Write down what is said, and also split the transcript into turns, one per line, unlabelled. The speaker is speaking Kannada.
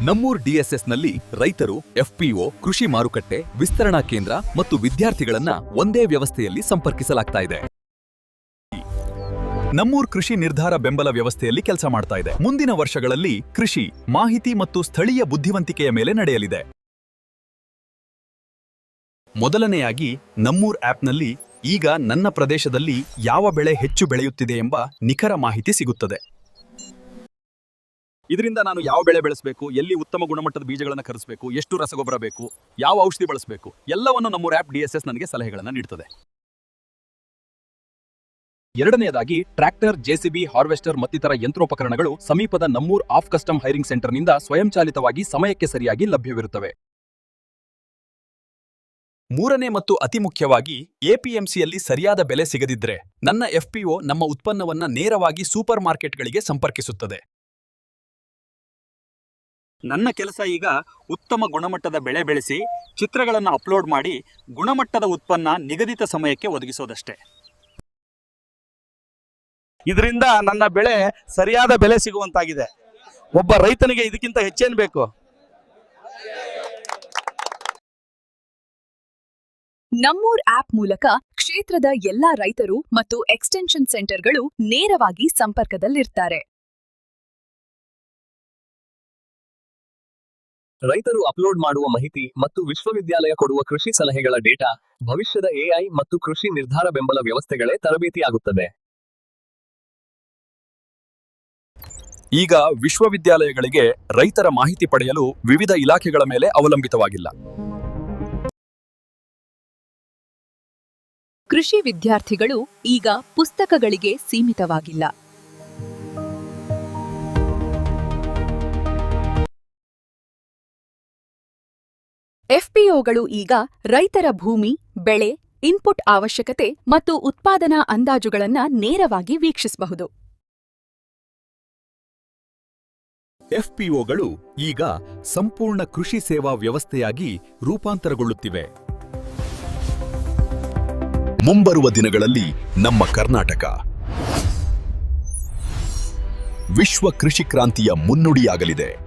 ನಮ್ಮೂರ್ ಡಿಎಸ್ಎಸ್ನಲ್ಲಿ ರೈತರು, ಎಫ್ಪಿಒ, ಕೃಷಿ ಮಾರುಕಟ್ಟೆ, ವಿಸ್ತರಣಾ ಕೇಂದ್ರ ಮತ್ತು ವಿದ್ಯಾರ್ಥಿಗಳನ್ನ ಒಂದೇ ವ್ಯವಸ್ಥೆಯಲ್ಲಿ ಸಂಪರ್ಕಿಸಲಾಗ್ತಾ ಇದೆ. ನಮ್ಮೂರ್ ಕೃಷಿ ನಿರ್ಧಾರ ಬೆಂಬಲ ವ್ಯವಸ್ಥೆಯಲ್ಲಿ ಕೆಲಸ ಮಾಡ್ತಾ ಇದೆ. ಮುಂದಿನ ವರ್ಷಗಳಲ್ಲಿ ಕೃಷಿ, ಮಾಹಿತಿ ಮತ್ತು ಸ್ಥಳೀಯ ಬುದ್ಧಿವಂತಿಕೆಯ ಮೇಲೆ ನಡೆಯಲಿದೆ. ಮೊದಲನೆಯಾಗಿ ನಮ್ಮೂರ್ ಆಪ್ನಲ್ಲಿ ಈಗ ನನ್ನ ಪ್ರದೇಶದಲ್ಲಿ ಯಾವ ಬೆಳೆ ಹೆಚ್ಚು ಬೆಳೆಯುತ್ತಿದೆ ಎಂಬ ನಿಖರ ಮಾಹಿತಿ ಸಿಗುತ್ತದೆ. ಇದರಿಂದ ನಾನು ಯಾವ ಬೆಳೆ ಬೆಳೆಸಬೇಕು, ಎಲ್ಲಿ ಉತ್ತಮ ಗುಣಮಟ್ಟದ ಬೀಜಗಳನ್ನು ಖರೀದಿಸಬೇಕು, ಎಷ್ಟು ರಸಗೊಬ್ಬರ ಬೇಕು, ಯಾವ ಔಷಧಿ ಬಳಸಬೇಕು, ಎಲ್ಲವನ್ನು ನಮ್ಮೂರ್ ಆಪ್ ಡಿಎಸ್ಎಸ್ ನನಗೆ ಸಲಹೆಗಳನ್ನು ನೀಡುತ್ತದೆ. ಎರಡನೆಯದಾಗಿ ಟ್ರ್ಯಾಕ್ಟರ್, ಜೆಸಿಬಿ, ಹಾರ್ವೆಸ್ಟರ್ ಮತ್ತಿತರ ಯಂತ್ರೋಪಕರಣಗಳು ಸಮೀಪದ ನಮ್ಮೂರ್ ಆಫ್ ಕಸ್ಟಮ್ ಹೈರಿಂಗ್ ಸೆಂಟರ್ನಿಂದ ಸ್ವಯಂಚಾಲಿತವಾಗಿ ಸಮಯಕ್ಕೆ ಸರಿಯಾಗಿ ಲಭ್ಯವಿರುತ್ತವೆ. ಮೂರನೇ ಮತ್ತು ಅತಿ ಮುಖ್ಯವಾಗಿ ಎಪಿಎಂಸಿಯಲ್ಲಿ ಸರಿಯಾದ ಬೆಲೆ ಸಿಗದಿದ್ದರೆ ನನ್ನ ಎಫ್ಪಿಒ ನಮ್ಮ ಉತ್ಪನ್ನವನ್ನ ನೇರವಾಗಿ ಸೂಪರ್ ಮಾರ್ಕೆಟ್ಗಳಿಗೆ ಸಂಪರ್ಕಿಸುತ್ತದೆ. ನನ್ನ ಕೆಲಸ ಈಗ ಉತ್ತಮ ಗುಣಮಟ್ಟದ ಬೆಳೆ ಬೆಳೆಸಿ ಚಿತ್ರಗಳನ್ನು ಅಪ್ಲೋಡ್ ಮಾಡಿ ಗುಣಮಟ್ಟದ ಉತ್ಪನ್ನ ನಿಗದಿತ ಸಮಯಕ್ಕೆ ಒದಗಿಸೋದಷ್ಟೇ.
ಇದರಿಂದ ನನ್ನ ಬೆಳೆ ಸರಿಯಾದ ಬೆಲೆ ಸಿಗುವಂತಾಗಿದೆ. ಒಬ್ಬ ರೈತನಿಗೆ ಇದಕ್ಕಿಂತ ಹೆಚ್ಚೇನು ಬೇಕು?
ನಮ್ಮೂರ್ ಆಪ್ ಮೂಲಕ ಕ್ಷೇತ್ರದ ಎಲ್ಲಾ ರೈತರು ಮತ್ತು ಎಕ್ಸ್ಟೆನ್ಷನ್ ಸೆಂಟರ್ಗಳು ನೇರವಾಗಿ ಸಂಪರ್ಕದಲ್ಲಿರ್ತಾರೆ.
ರೈತರು ಅಪ್ಲೋಡ್ ಮಾಡುವ ಮಾಹಿತಿ ಮತ್ತು ವಿಶ್ವವಿದ್ಯಾಲಯ ಕೊಡುವ ಕೃಷಿ ಸಲಹೆಗಳ ಡೇಟಾ ಭವಿಷ್ಯದ ಎಐ ಮತ್ತು ಕೃಷಿ ನಿರ್ಧಾರ ಬೆಂಬಲ ವ್ಯವಸ್ಥೆಗಳೇ ತರಬೇತಿಯಾಗುತ್ತದೆ.
ಈಗ ವಿಶ್ವವಿದ್ಯಾಲಯಗಳಿಗೆ ರೈತರ ಮಾಹಿತಿ ಪಡೆಯಲು ವಿವಿಧ ಇಲಾಖೆಗಳ ಮೇಲೆ ಅವಲಂಬಿತವಾಗಿಲ್ಲ.
ಕೃಷಿ ವಿದ್ಯಾರ್ಥಿಗಳು ಈಗ ಪುಸ್ತಕಗಳಿಗೆ ಸೀಮಿತವಾಗಿಲ್ಲ. ಎಫ್ಪಿಒಗಳು ಈಗ ರೈತರ ಭೂಮಿ, ಬೆಳೆ, ಇನ್ಪುಟ್ ಅವಶ್ಯಕತೆ ಮತ್ತು ಉತ್ಪಾದನಾ ಅಂದಾಜುಗಳನ್ನು ನೇರವಾಗಿ ವೀಕ್ಷಿಸಬಹುದು.
ಎಫ್ಪಿಒಗಳು ಈಗ ಸಂಪೂರ್ಣ ಕೃಷಿ ಸೇವಾ ವ್ಯವಸ್ಥೆಯಾಗಿ ರೂಪಾಂತರಗೊಳ್ಳುತ್ತಿವೆ. ಮುಂಬರುವ ದಿನಗಳಲ್ಲಿ ನಮ್ಮ ಕರ್ನಾಟಕ ವಿಶ್ವ ಕೃಷಿ ಕ್ರಾಂತಿಯ ಮುನ್ನುಡಿಯಾಗಲಿದೆ.